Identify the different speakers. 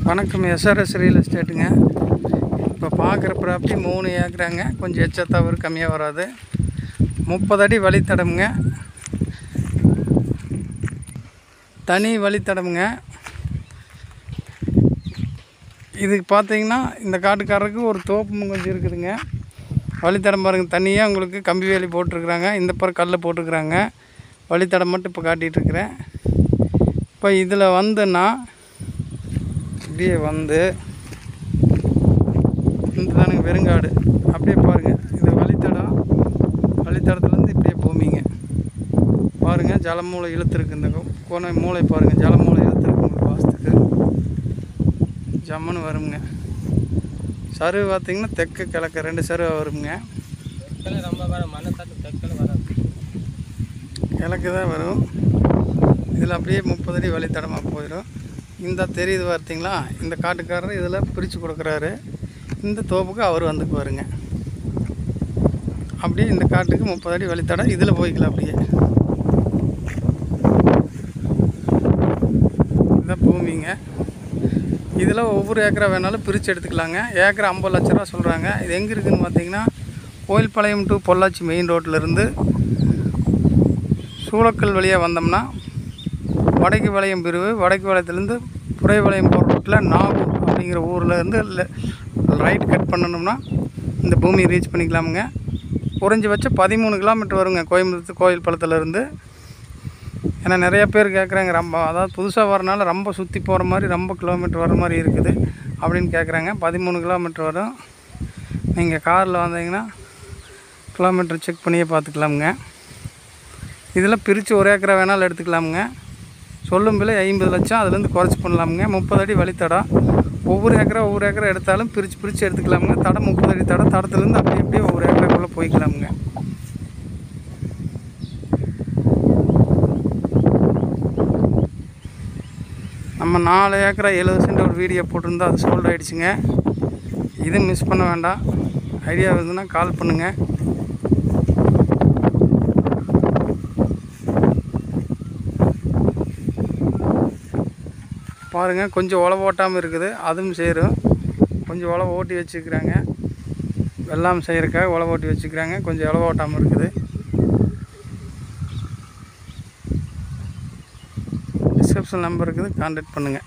Speaker 1: வணக்கம். SRS real எஸ்டேட்டுங்க. இப்போ பார்க்குற ப்ராப்பர்ட்டி 3 ஏக்கராங்க. கொஞ்சம் எச்சா தவறு கம்மியாக வராது. 30 அடி வழித்தடமுங்க. தனி வழித்தடமுங்க. இதுக்கு பார்த்தீங்கன்னா இந்த காட்டுக்காரருக்கு ஒரு தோப்பு கொஞ்சம் இருக்குதுங்க. வழித்தடம் பாருங்கள், தனியாக உங்களுக்கு கம்பி வேலி போட்டிருக்குறாங்க. இந்த பக்கம் கல் போட்டிருக்குறாங்க. வழித்தடம் மட்டும் இப்போ காட்டிகிட்ருக்குறேன். இப்போ இதில் வந்துன்னா அப்படியே வந்து இந்த தானுங்க வெறுங்காடு. அப்படியே பாருங்கள், இது வழித்தடம். வழித்தடத்துலேருந்து இப்படியே பூமிங்க பாருங்கள். ஜலமூலை இழுத்துருக்கு. இந்த கோணை மூளை பாருங்கள், ஜலமூலை இழுத்துருக்கு. உங்களுக்கு வாசத்துக்கு ஜம்முன்னு வருங்க. சருவு பார்த்திங்கன்னா தெற்கு கிழக்கு 2 சருவா வருங்க. கிழக்கு தான் வரும். இதில் அப்படியே 30 அடி வழித்தடமாக போயிடும். இந்த தெரியுது பார்த்தீங்களா, இந்த காட்டுக்காரர் இதில் பிரித்து கொடுக்குறாரு. இந்த தோப்புக்கு அவர் வந்துக்குவாருங்க. அப்படியே இந்த காட்டுக்கு 30 அடி வழித்தடம் இதில் போய்க்கலாம். அப்படியே இதான் பூமிங்க. இதில் ஒவ்வொரு ஏக்கரா வேணாலும் பிரித்து எடுத்துக்கலாங்க. ஏக்கரா 50 லட்ச ரூபா சொல்கிறாங்க. இது எங்கே இருக்குதுன்னு பார்த்தீங்கன்னா, கோயில்பாளையம் டு பொள்ளாச்சி மெயின் ரோட்டிலேருந்து சூளக்கல் வழியாக வந்தோம்னா வடக்கு வளையம் பிரிவு, வடக்கு வளையத்துலேருந்து புறை வளையம் போகிற ரோட்டில் நாகூர் அப்படிங்கிற ஊரில் இருந்து ரைட் கட் பண்ணணும்னா இந்த பூமியை ரீச் பண்ணிக்கலாமுங்க. குறைஞ்சபட்சம் 13 கிலோமீட்டர் வருங்க கோயம்புத்தூர் கோயில்பாளையத்துலேருந்து. ஏன்னா நிறையா பேர் கேட்குறாங்க, ரொம்ப அதாவது புதுசாக வரனால ரொம்ப சுற்றி போகிற மாதிரி, ரொம்ப கிலோமீட்டர் வர மாதிரி இருக்குது அப்படின்னு கேட்குறாங்க. 13 கிலோமீட்டர் வரும். நீங்கள் காரில் வந்தீங்கன்னா கிலோமீட்டர் செக் பண்ணியே பார்த்துக்கலாமுங்க. இதில் பிரித்து ஒரு ஏக்கரா வேணாலும் எடுத்துக்கலாமுங்க. சொல்லும் விலை 50 லட்சம். அதுலேருந்து குறைச்சி பண்ணலாமுங்க. 30 அடி வழித்தடம். ஒவ்வொரு ஏக்கரா எடுத்தாலும் பிரித்து எடுத்துக்கலாமுங்க. தடம் 30 அடி தடம். தடத்துலேருந்து அப்படியே ஒவ்வொரு ஏக்கராக்குள்ளே போய்க்கலாமுங்க. நம்ம 4 ஏக்கரா 70 சென்ட் ஒரு வீடியோ போட்டிருந்தோம், அது சோல்ட் ஆகிடுச்சுங்க. இதுவும் மிஸ் பண்ண வேண்டாம். ஐடியா இருந்ததுன்னா கால் பண்ணுங்கள். பாருங்கள், கொஞ்சம் உழவு ஓட்டாமல் இருக்குது, அதுவும் சேரும். கொஞ்சம் உழவு ஓட்டி வச்சுக்கிறாங்க, வெள்ளாமை செய்கிறக்காக உழவு ஓட்டி வச்சுக்கிறாங்க. கொஞ்சம் உழவு ஓட்டாமல் இருக்குது. டிஸ்கிரிப்ஷன் நம்பர் இருக்குது, கான்டாக்ட் பண்ணுங்கள்.